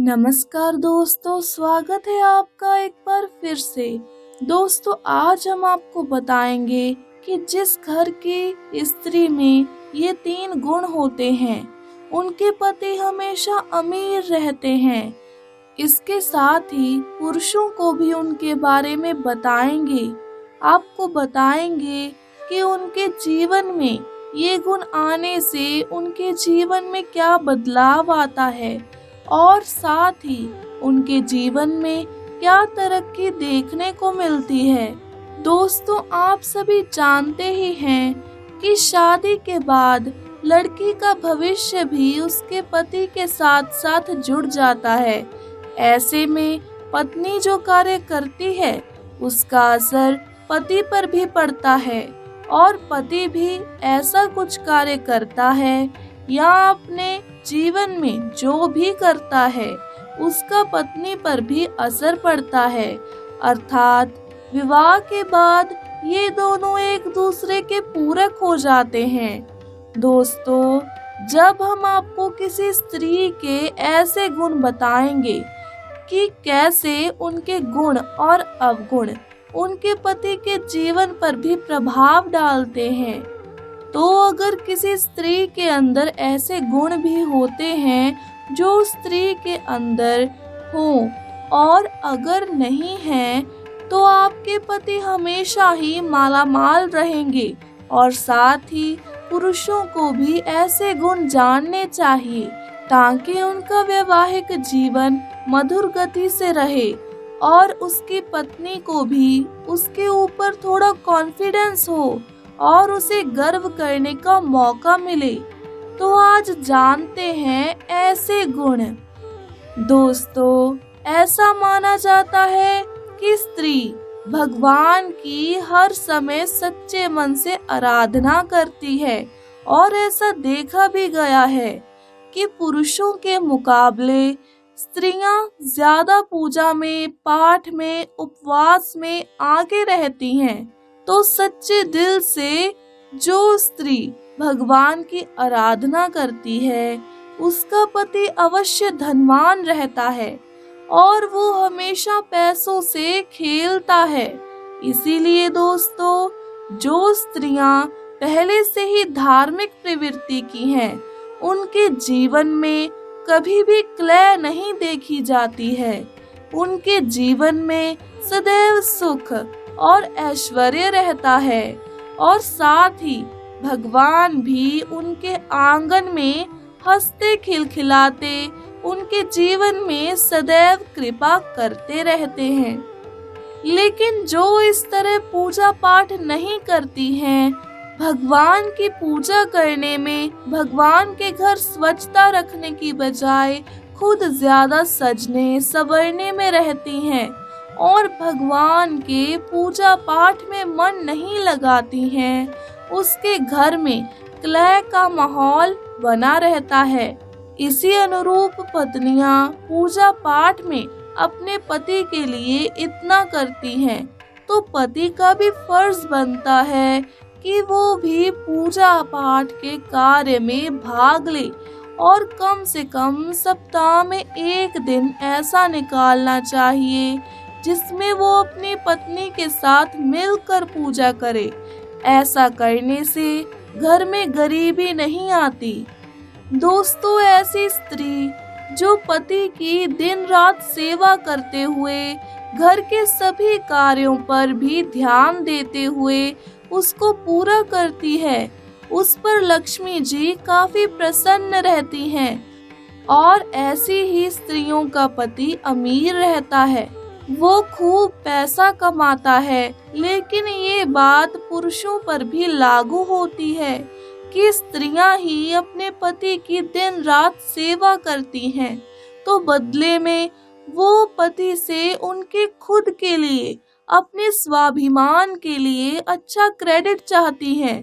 नमस्कार दोस्तों, स्वागत है आपका एक बार फिर से। दोस्तों, आज हम आपको बताएंगे कि जिस घर की स्त्री में ये 3 गुण होते हैं, उनके पति हमेशा अमीर रहते हैं। इसके साथ ही पुरुषों को भी उनके बारे में बताएंगे। आपको बताएंगे कि उनके जीवन में ये गुण आने से उनके जीवन में क्या बदलाव आता है और साथ ही उनके जीवन में क्या तरक्की देखने को मिलती है। दोस्तों, आप सभी जानते ही हैं कि शादी के बाद लड़की का भविष्य भी उसके पति के साथ साथ जुड़ जाता है। ऐसे में पत्नी जो कार्य करती है उसका असर पति पर भी पड़ता है और पति भी ऐसा कुछ कार्य करता है या अपने जीवन में जो भी करता है उसका पत्नी पर भी असर पड़ता है। अर्थात विवाह के बाद ये दोनों एक दूसरे के पूरक हो जाते हैं। दोस्तों, जब हम आपको किसी स्त्री के ऐसे गुण बताएंगे कि कैसे उनके गुण और अवगुण उनके पति के जीवन पर भी प्रभाव डालते हैं, तो अगर किसी स्त्री के अंदर ऐसे गुण भी होते हैं जो स्त्री के अंदर हों और अगर नहीं हैं, तो आपके पति हमेशा ही मालामाल रहेंगे। और साथ ही पुरुषों को भी ऐसे गुण जानने चाहिए ताकि उनका वैवाहिक जीवन मधुर गति से रहे और उसकी पत्नी को भी उसके ऊपर थोड़ा कॉन्फिडेंस हो और उसे गर्व करने का मौका मिले। तो आज जानते हैं ऐसे गुण। दोस्तों, ऐसा माना जाता है कि स्त्री भगवान की हर समय सच्चे मन से आराधना करती है और ऐसा देखा भी गया है कि पुरुषों के मुकाबले स्त्रियां ज्यादा पूजा में, पाठ में, उपवास में आगे रहती हैं। तो सच्चे दिल से जो स्त्री भगवान की आराधना करती है उसका पति अवश्य धनवान रहता है और वो हमेशा पैसों से खेलता है। इसीलिए दोस्तों, जो स्त्रियां पहले से ही धार्मिक प्रवृत्ति की हैं, उनके जीवन में कभी भी क्लेह नहीं देखी जाती है। उनके जीवन में सदैव सुख और ऐश्वर्य रहता है और साथ ही भगवान भी उनके आंगन में हंसते खिलखिलाते उनके जीवन में सदैव कृपा करते रहते हैं। लेकिन जो इस तरह पूजा पाठ नहीं करती हैं, भगवान की पूजा करने में भगवान के घर स्वच्छता रखने की बजाय खुद ज्यादा सजने संवरने में रहती हैं और भगवान के पूजा पाठ में मन नहीं लगाती हैं, उसके घर में कलह का माहौल बना रहता है। इसी अनुरूप पत्नियां पूजा पाठ में अपने पति के लिए इतना करती हैं, तो पति का भी फर्ज बनता है कि वो भी पूजा पाठ के कार्य में भाग ले और कम से कम सप्ताह में एक दिन ऐसा निकालना चाहिए जिसमें वो अपनी पत्नी के साथ मिलकर पूजा करे। ऐसा करने से घर में गरीबी नहीं आती। दोस्तों, ऐसी स्त्री जो पति की दिन रात सेवा करते हुए घर के सभी कार्यों पर भी ध्यान देते हुए उसको पूरा करती है, उस पर लक्ष्मी जी काफी प्रसन्न रहती हैं और ऐसी ही स्त्रियों का पति अमीर रहता है। वो खूब पैसा कमाता है, लेकिन ये बात पुरुषों पर भी लागू होती है कि स्त्रियां ही अपने पति की दिन रात सेवा करती हैं, तो बदले में वो पति से उनके खुद के लिए, अपने स्वाभिमान के लिए अच्छा क्रेडिट चाहती हैं,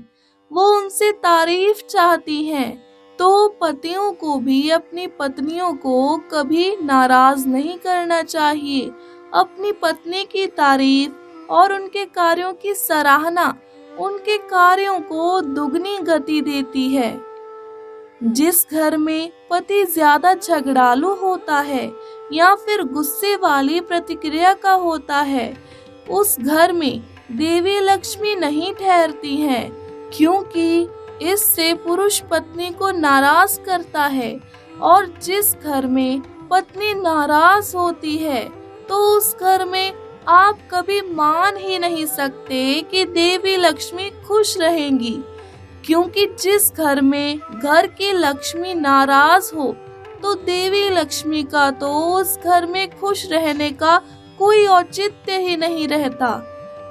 वो उनसे तारीफ चाहती हैं। तो पतियों को भी अपनी पत्नियों को कभी नाराज नहीं करना चाहिए। अपनी पत्नी की तारीफ और उनके कार्यों की सराहना उनके कार्यों को दुगनी गति देती है। जिस घर में पति ज्यादा झगड़ालू होता है या फिर गुस्से वाली प्रतिक्रिया का होता है, उस घर में देवी लक्ष्मी नहीं ठहरती हैं, क्योंकि इससे पुरुष पत्नी को नाराज करता है। और जिस घर में पत्नी नाराज होती है तो उस घर में आप कभी मान ही नहीं सकते कि देवी लक्ष्मी खुश रहेंगी, क्योंकि जिस घर में घर की लक्ष्मी नाराज हो तो देवी लक्ष्मी का तो उस घर में खुश रहने का कोई औचित्य ही नहीं रहता।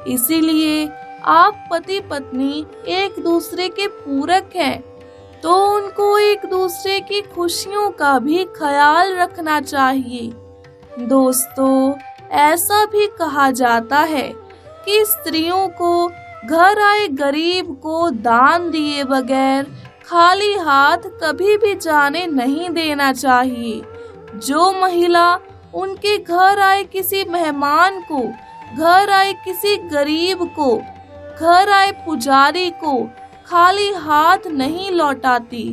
इसीलिए आप पति पत्नी एक दूसरे के पूरक हैं, तो उनको एक दूसरे की खुशियों का भी ख्याल रखना चाहिए। दोस्तों, ऐसा भी कहा जाता है कि स्त्रियों को घर आए गरीब को दान दिए बगैर खाली हाथ कभी भी जाने नहीं देना चाहिए। जो महिला उनके घर आए किसी मेहमान को, घर आए किसी गरीब को, घर आए पुजारी को खाली हाथ नहीं लौटाती,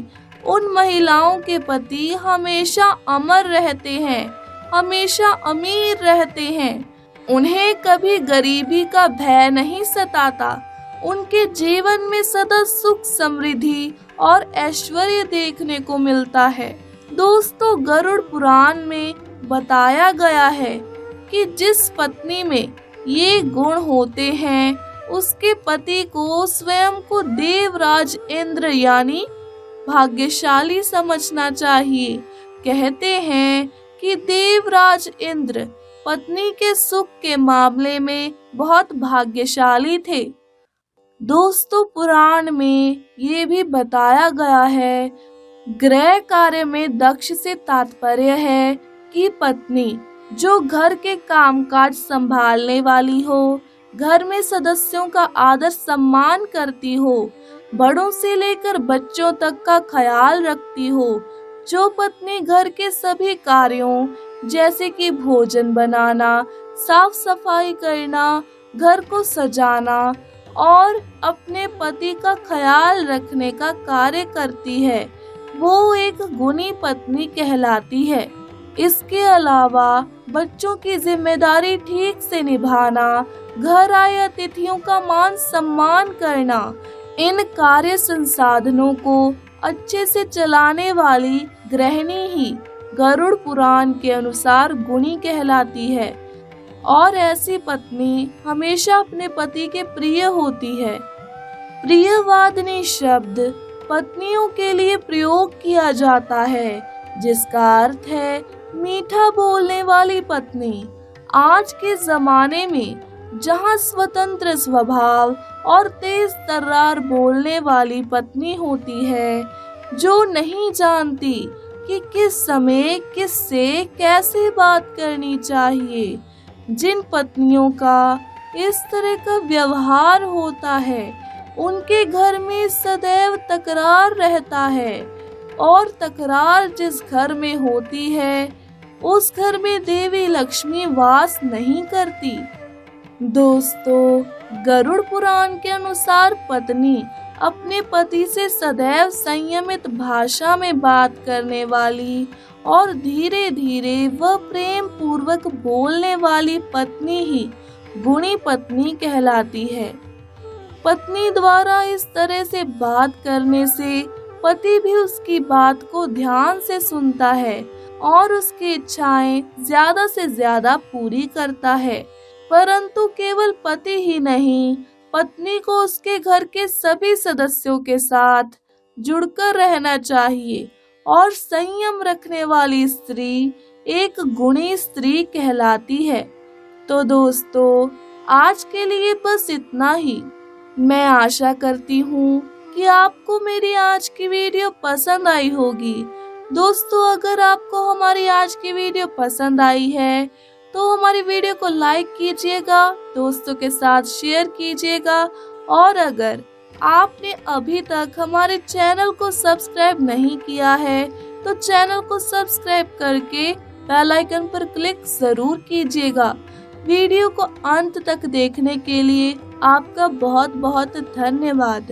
उन महिलाओं के पति हमेशा अमर रहते हैं, हमेशा अमीर रहते हैं। उन्हें कभी गरीबी का भय नहीं सताता। उनके जीवन में सदा सुख समृद्धि और ऐश्वर्य देखने को मिलता है। दोस्तों, गरुड़ पुराण में बताया गया है कि जिस पत्नी में ये गुण होते हैं उसके पति को स्वयं को देवराज इंद्र यानी भाग्यशाली समझना चाहिए। कहते हैं कि देवराज इंद्र पत्नी के सुख के मामले में बहुत भाग्यशाली थे। दोस्तों, पुराण में ये भी बताया गया है, गृह कार्य में दक्ष से तात्पर्य है कि पत्नी जो घर के कामकाज संभालने वाली हो, घर में सदस्यों का आदर सम्मान करती हो, बड़ों से लेकर बच्चों तक का ख्याल रखती हो, जो पत्नी घर के सभी कार्यों जैसे कि भोजन बनाना, साफ सफाई करना, घर को सजाना और अपने पति का ख्याल रखने का कार्य करती है, वो एक गुणी पत्नी कहलाती है। इसके अलावा बच्चों की जिम्मेदारी ठीक से निभाना, घर आए अतिथियों का मान सम्मान करना, इन कार्य संसाधनों को अच्छे से चलाने वाली गृहिणी ही गरुड़ पुराण के अनुसार गुणी कहलाती है। और ऐसी पत्नी हमेशा अपने पति के प्रिय होती है। प्रियवादिनी शब्द पत्नियों के लिए प्रयोग किया जाता है, जिसका अर्थ है मीठा बोलने वाली पत्नी। आज के जमाने में जहां स्वतंत्र स्वभाव और तेज तर्रार बोलने वाली पत्नी होती है, जो नहीं जानती कि किस समय किससे कैसे बात करनी चाहिए, जिन पत्नियों का इस तरह का व्यवहार होता है, उनके घर में सदैव तकरार रहता है। और तकरार जिस घर में होती है उस घर में देवी लक्ष्मी वास नहीं करती। दोस्तों, गरुड़ पुराण के अनुसार पत्नी अपने पति से सदैव संयमित भाषा में बात करने वाली और धीरे धीरे वह प्रेम पूर्वक बोलने वाली पत्नी ही गुणी पत्नी कहलाती है। पत्नी द्वारा इस तरह से बात करने से पति भी उसकी बात को ध्यान से सुनता है और उसकी इच्छाएं ज्यादा से ज्यादा पूरी करता है। परंतु केवल पति ही नहीं, पत्नी को उसके घर के सभी सदस्यों के साथ जुड़कर रहना चाहिए। और संयम रखने वाली स्त्री एक गुणी स्त्री कहलाती है। तो दोस्तों, आज के लिए बस इतना ही। मैं आशा करती हूँ कि आपको मेरी आज की वीडियो पसंद आई होगी। दोस्तों, अगर आपको हमारी आज की वीडियो पसंद आई है तो हमारी वीडियो को लाइक कीजिएगा, दोस्तों के साथ शेयर कीजिएगा। और अगर आपने अभी तक हमारे चैनल को सब्सक्राइब नहीं किया है तो चैनल को सब्सक्राइब करके बेल आइकन पर क्लिक जरूर कीजिएगा। वीडियो को अंत तक देखने के लिए आपका बहुत बहुत धन्यवाद।